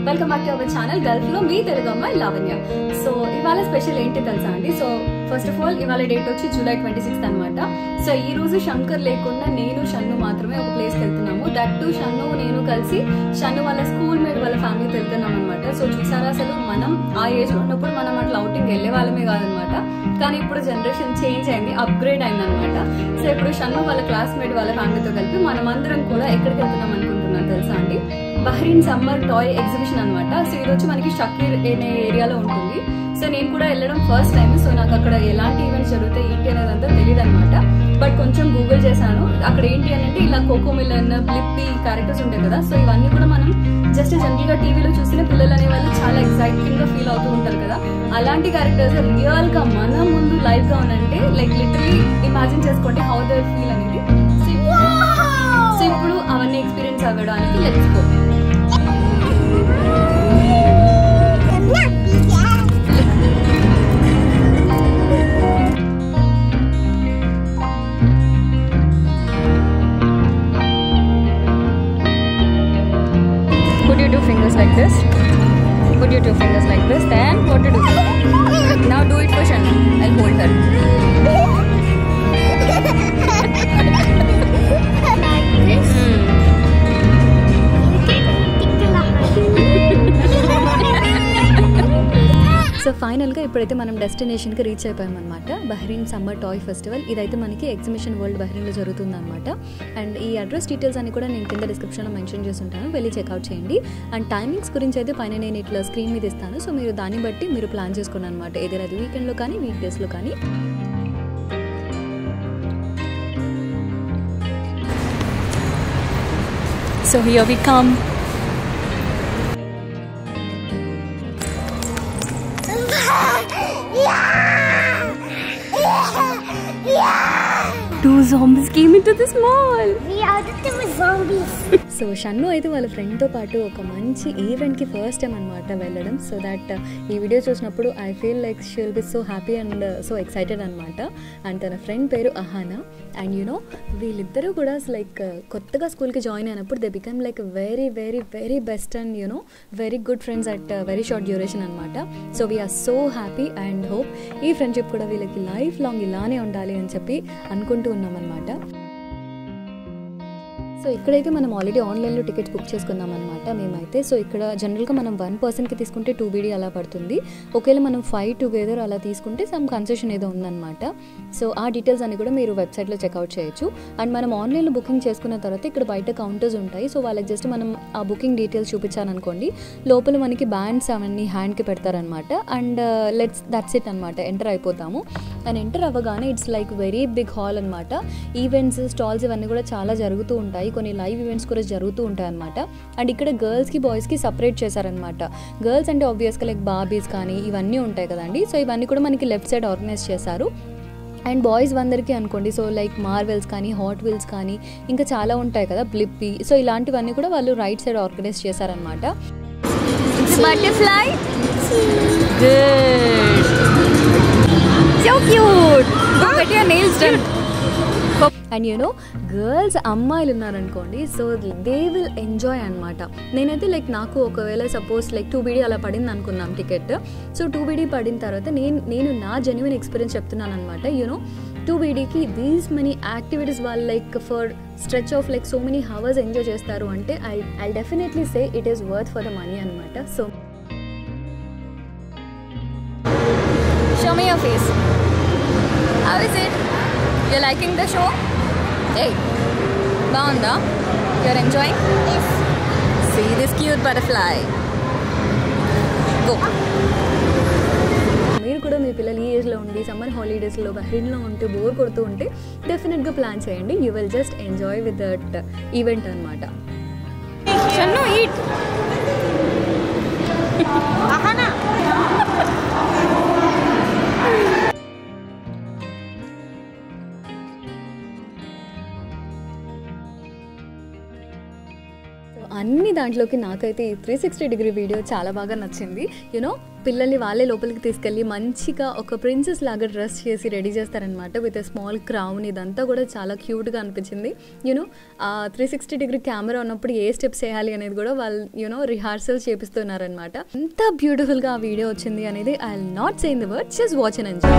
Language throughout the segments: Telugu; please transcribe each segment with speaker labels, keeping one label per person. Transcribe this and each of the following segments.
Speaker 1: Welcome back to our channel Gulf లో మీ తెలుగు అమ్మాయి లావణ్య. సో ఇవాళ స్పెషల్ ఏంటి తెలుసా అండి? సో ఫస్ట్ ఆఫ్ ఆల్ ఇవాళ డేట్ వచ్చి జూలై 26 అనమాట. సో ఈ రోజు శంకర్ లేకుండా నేను షన్ను మాత్రమే ఒక ప్లేస్కి వెళ్తున్నాము. దట్ టు షన్ను నేను కలిసి షన్ను వాళ్ళ స్కూల్ మేట్ వాళ్ళ ఫ్యామిలీతో వెళ్తున్నాం అనమాట. సో చూసారా, అసలు మనం ఆ ఏజ్ లో ఉన్నప్పుడు మనం అట్లా అవుటింగ్ వెళ్ళే వాళ్ళమే కాదనమాట. కానీ ఇప్పుడు జనరేషన్ చేంజ్ అయింది, అప్గ్రేడ్ అయింది అనమాట. సో ఇప్పుడు షన్ను వాళ్ళ క్లాస్మేట్ వాళ్ళ ఫ్యామిలీతో కలిపి మనం అందరం కూడా ఎక్కడికి వెళ్తున్నాం అనుకుంటున్నాం తెలుసా అండి? బహ్రీన్ సమ్మర్ టాయ్ ఎగ్జిబిషన్ అనమాట. సో ఇది వచ్చి మనకి షకీర్ అనే ఏరియాలో ఉంటుంది. సో నేను కూడా వెళ్ళడం ఫస్ట్ టైం. సో నాకు అక్కడ ఎలాంటి ఈవెంట్స్ జరుగుతాయి ఏంటి అనేది అంతా తెలియదు అనమాట. బట్ కొంచెం గూగుల్ చేశాను. అక్కడ ఏంటి అని అంటే ఇలా కోకో మిలన్, బ్లిప్పీ క్యారెక్టర్స్ ఉంటాయి కదా. సో ఇవన్నీ కూడా మనం జస్ట్ జనరల్ గా టీవీలో చూసిన పిల్లలు అనే వాళ్ళు చాలా ఎక్సైటింగ్ గా ఫీల్ అవుతూ ఉంటారు కదా. అలాంటి క్యారెక్టర్స్ రియల్ గా మన ముందు లైవ్ గా ఉందంటే లైక్ లిటరలీ ఇమాజిన్ చేసుకోండి హౌ దే ఫీల్ అనేది. సో ఇప్పుడు అవన్నీ ఎక్స్పీరియన్స్ అవ్వడానికి let's go. Put your two fingers like this. Put your two fingers like this. Then what to do? Now do it for Shanu. I'll hold her. So ఫైనల్గా ఇప్పుడైతే మనం డెస్టినేషన్కి రీచ్ అయిపోయామన్నమాట. Bahrain summer toy festival. ఇదైతే మనకి ఎగ్జిబిషన్ వరల్డ్ బహ్రీన్లో జరుగుతుందన్నమాట. అండ్ ఈ అడ్రస్ డీటెయిల్స్ అన్ని కూడా నేను కింద డిస్క్రిప్షన్లో మెన్షన్ చేసి ఉంటాను, వెళ్ళి చెక్అవుట్ చేయండి. అండ్ టైమింగ్స్ గురించి అయితే పైన నేను ఇట్లా స్క్రీన్ మీద ఇస్తాను. సో మీరు దాన్ని బట్టి మీరు ప్లాన్ చేసుకోండి అనమాట, ఏదైనా అది వీకెండ్లో కానీ వీక్ డేస్లో కానీ. So here we come. Two zombies came into this mall.
Speaker 2: We were zombies.
Speaker 1: So Shannu అయితే వాళ్ళ ఫ్రెండ్తో పాటు ఒక మంచి ఈవెంట్కి ఫస్ట్ టైం అనమాట వెళ్ళడం. సో దట్ ఈ వీడియో చూసినప్పుడు I feel like she will be so happy and so excited అనమాట. అండ్ తన ఫ్రెండ్ పేరు అహానా. అండ్ యూనో వీళ్ళిద్దరూ కూడా లైక్ కొత్తగా స్కూల్కి జాయిన్ అయినప్పుడు they become like very very very best and you know very good friends at very short duration అనమాట. So we are so happy and hope ఈ ఫ్రెండ్షిప్ కూడా వీళ్ళకి లైఫ్ లాంగ్ ఇలానే ఉండాలి అని చెప్పి అనుకుంటూ ఉన్నామన్నమాట. సో ఇక్కడైతే మనం ఆల్రెడీ ఆన్లైన్లో టికెట్స్ బుక్ చేసుకున్నాం అనమాట మేమైతే. సో ఇక్కడ జనరల్గా మనం 1 పర్సన్కి తీసుకుంటే 2 BD అలా పడుతుంది. ఒకవేళ మనం 5 టుగెదర్ అలా తీసుకుంటే సమ్ కన్సెషన్ ఏదో ఉందన్నమాట. సో ఆ డీటెయిల్స్ అన్ని కూడా మీరు వెబ్సైట్లో చెక్అవుట్ చేయొచ్చు. అండ్ మనం ఆన్లైన్లో బుకింగ్ చేసుకున్న తర్వాత ఇక్కడ బయట కౌంటర్స్ ఉంటాయి. సో వాళ్ళకి జస్ట్ మనం ఆ బుకింగ్ డీటెయిల్స్ చూపించాలనుకోండి, లోపల మనకి బ్యాండ్స్ అవన్నీ హ్యాండ్కి పెడతారనమాట. అండ్ దట్స్ ఇట్ అనమాట, ఎంటర్ అయిపోతాము. అండ్ ఎంటర్ అవ్వగానే it's like very big hall అనమాట. ఈవెంట్స్, స్టాల్స్ ఇవన్నీ కూడా చాలా జరుగుతూ ఉంటాయి. కొన్ని లైవ్ ఈవెంట్స్ కూడా జరుగుతూ ఉంటాయి అనమాట. అండ్ ఇక్కడ గర్ల్స్కి బాయ్స్కి సపరేట్ చేశారనమాట. గర్ల్స్ అంటే ఆబ్వియస్గా లైక్ బార్బీస్ కానీ ఇవన్నీ ఉంటాయి కదండి. సో ఇవన్నీ కూడా మనకి లెఫ్ట్ సైడ్ ఆర్గనైజ్ చేశారు. అండ్ బాయ్స్ అందరికీ అనుకోండి, సో లైక్ మార్వెల్స్ కానీ హాట్ వీల్స్ కానీ ఇంకా చాలా ఉంటాయి కదా, బ్లిప్పీ. సో ఇలాంటివన్నీ కూడా వాళ్ళు రైట్ సైడ్ ఆర్గనైజ్ చేశారనమాట. Butterfly, good, so cute, get your nails done. And you know girls అమ్మాయిలు ఉన్నారనుకోండి, సో దే విల్ ఎంజాయ్ అనమాట. నేనైతే లైక్ నాకు ఒకవేళ సపోజ్ లైక్ 2 BD అలా పడింది అనుకుందాం టికెట్. సో 2 BD పడిన తర్వాత నేను నా జెన్యున్ ఎక్స్పీరియన్స్ చెప్తున్నాను అనమాట. యూనో 2 BDకి దీస్ మెనీ యాక్టివిటీస్ వాళ్ళు like for stretch of like so many hours enjoy చేస్తారు అంటే I definitely say it is worth for the money అనమాట. So show me your face. How is it? You liking the show? Hey, బాగుందా? You're enjoying?
Speaker 2: Yes.
Speaker 1: See this cute butterfly. Go. మీరు కూడా మీ పిల్లలు ఈ ఏజ్లో ఉండి సమ్మర్ హాలిడేస్లో బహ్రీన్లో ఉంటే బోర్ కొడుతూ ఉంటే డెఫినెట్గా ప్లాన్ చేయండి. You will just enjoy with that event అనమాట. షన్ను ఈట్. అహానా. అన్ని దాంట్లోకి నాకైతే ఈ 360 డిగ్రీ వీడియో చాలా బాగా నచ్చింది. యూనో పిల్లల్ని వాళ్ళే లోపలికి తీసుకెళ్ళి మంచిగా ఒక ప్రిన్సెస్ లాగా డ్రెస్ చేసి రెడీ చేస్తారనమాట విత్ స్మాల్ క్రౌన్. ఇదంతా కూడా చాలా క్యూట్గా అనిపించింది. యూనో 360 కెమెరా ఉన్నప్పుడు ఏ స్టెప్స్ వేయాలి అనేది కూడా వాళ్ళు రిహార్సల్ చేపిస్తున్నారనమాట. ఎంత బ్యూటిఫుల్గా ఆ వీడియో వచ్చింది అనేది I will not say in the words, just watch and enjoy.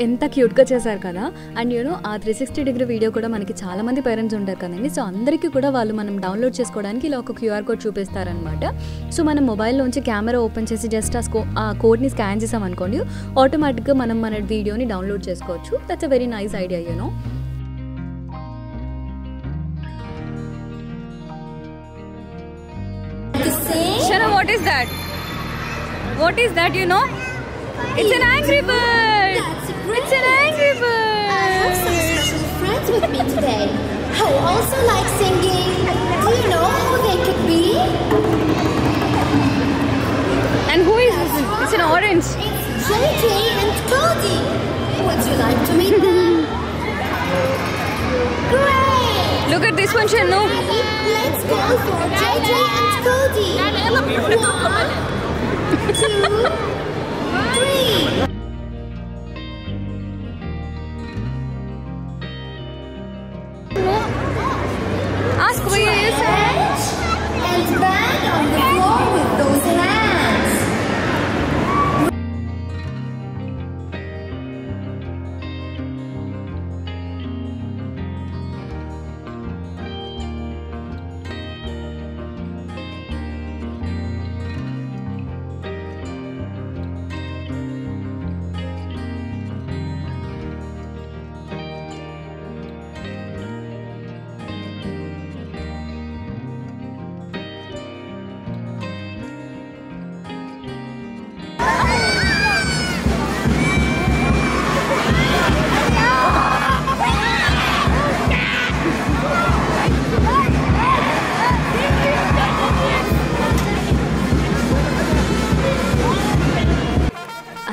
Speaker 1: ఎంత క్యూట్గా చేశారు కదా. అండ్ ఆ 360 వీడియో కూడా మనకి చాలామంది పేరెంట్స్ ఉంటారు కదండి. సో అందరికీ కూడా వాళ్ళు మనం డౌన్లోడ్ చేసుకోవడానికి ఇలా ఒక QR కోడ్ చూపిస్తారనమాట. సో మనం మొబైల్లోంచి కెమెరా ఓపెన్ చేసి జస్ట్ ఆ కోడ్ని స్కాన్ చేసామనుకోండి, ఆటోమేటిక్గా మనం మన వీడియోని డౌన్లోడ్ చేసుకోవచ్చు. That's a very nice idea. Shana, what is that? What is that, It's an angry bird! It's an angry bird!
Speaker 2: I have some special friends with me today who also like singing. Do you know who they could be?
Speaker 1: And who is this? It's an orange.
Speaker 2: It's JJ and Cody. Would you like to meet them? Great!
Speaker 1: Look at this one, Shanu.
Speaker 2: Let's go for JJ and Cody. 1, 2, 3.
Speaker 1: Ask where he is.
Speaker 2: And bang on the floor with those hands.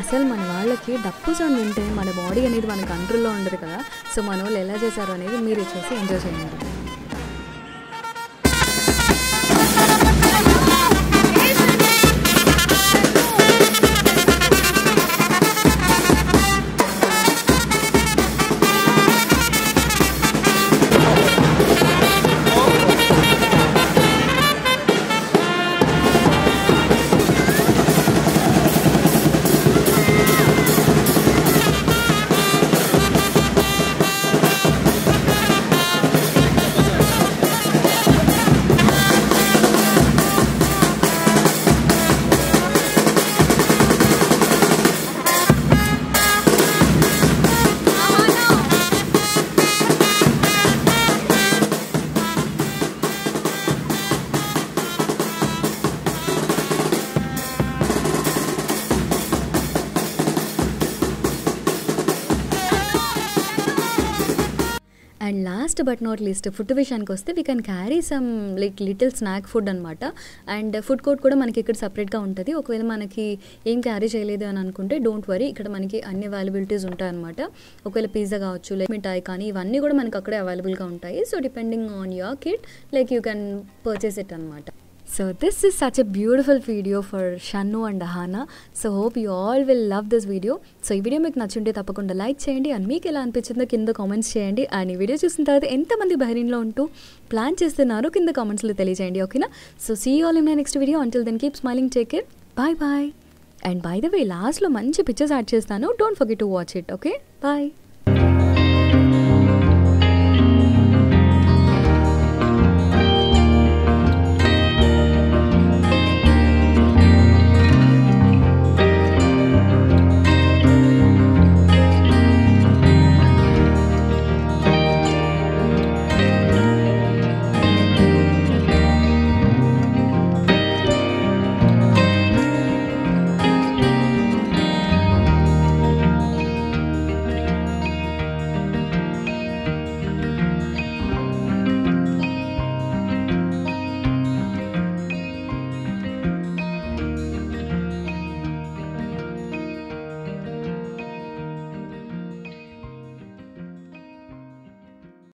Speaker 1: అసలు మన వాళ్ళకి డప్పు సౌండ్ వింటే మన బాడీ అనేది మన కంట్రోల్లో ఉండదు కదా. సో మన వాళ్ళు ఎలా చేశారు అనేది మీరు చూసి ఎంజాయ్ చేయండి. And last but not least food విషయానికి వస్తే we can carry some little snack food అనమాట. అండ్ ఫుడ్ కోర్ట్ కూడా మనకి ఇక్కడ సపరేట్గా ఉంటుంది. ఒకవేళ మనకి ఏం క్యారీ చేయలేదు అని అనుకుంటే డోంట్ వరీ, ఇక్కడ మనకి అన్ని అవైలబిలిటీస్ ఉంటాయి అనమాట. ఒకవేళ పిజ్జా కావచ్చు, లైక్ మిఠాయి కానీ ఇవన్నీ కూడా మనకి అక్కడే అవైలబుల్గా ఉంటాయి. So depending on your kid like you can purchase it అనమాట. So this is such a beautiful video for Shanu and Ahana. So hope you all will love this video. So ఈ వీడియో మీకు నచ్చుంటే తప్పకుండా లైక్ చేయండి. అండ్ మీకు ఎలా అనిపించిందో కింద కామెంట్స్ చేయండి. అండ్ ఈ వీడియో చూసిన తర్వాత ఎంతమంది బహ్రీన్లో ఉంటూ ప్లాన్ చేస్తున్నారో కింద కామెంట్స్లో తెలియజేయండి. ఓకేనా? So see you all in my next video. Until then keep smiling, take care, bye bye. And by the way లాస్ట్లో మంచి పిక్చర్స్ యాడ్ చేస్తాను. Don't forget to watch it. Okay, bye.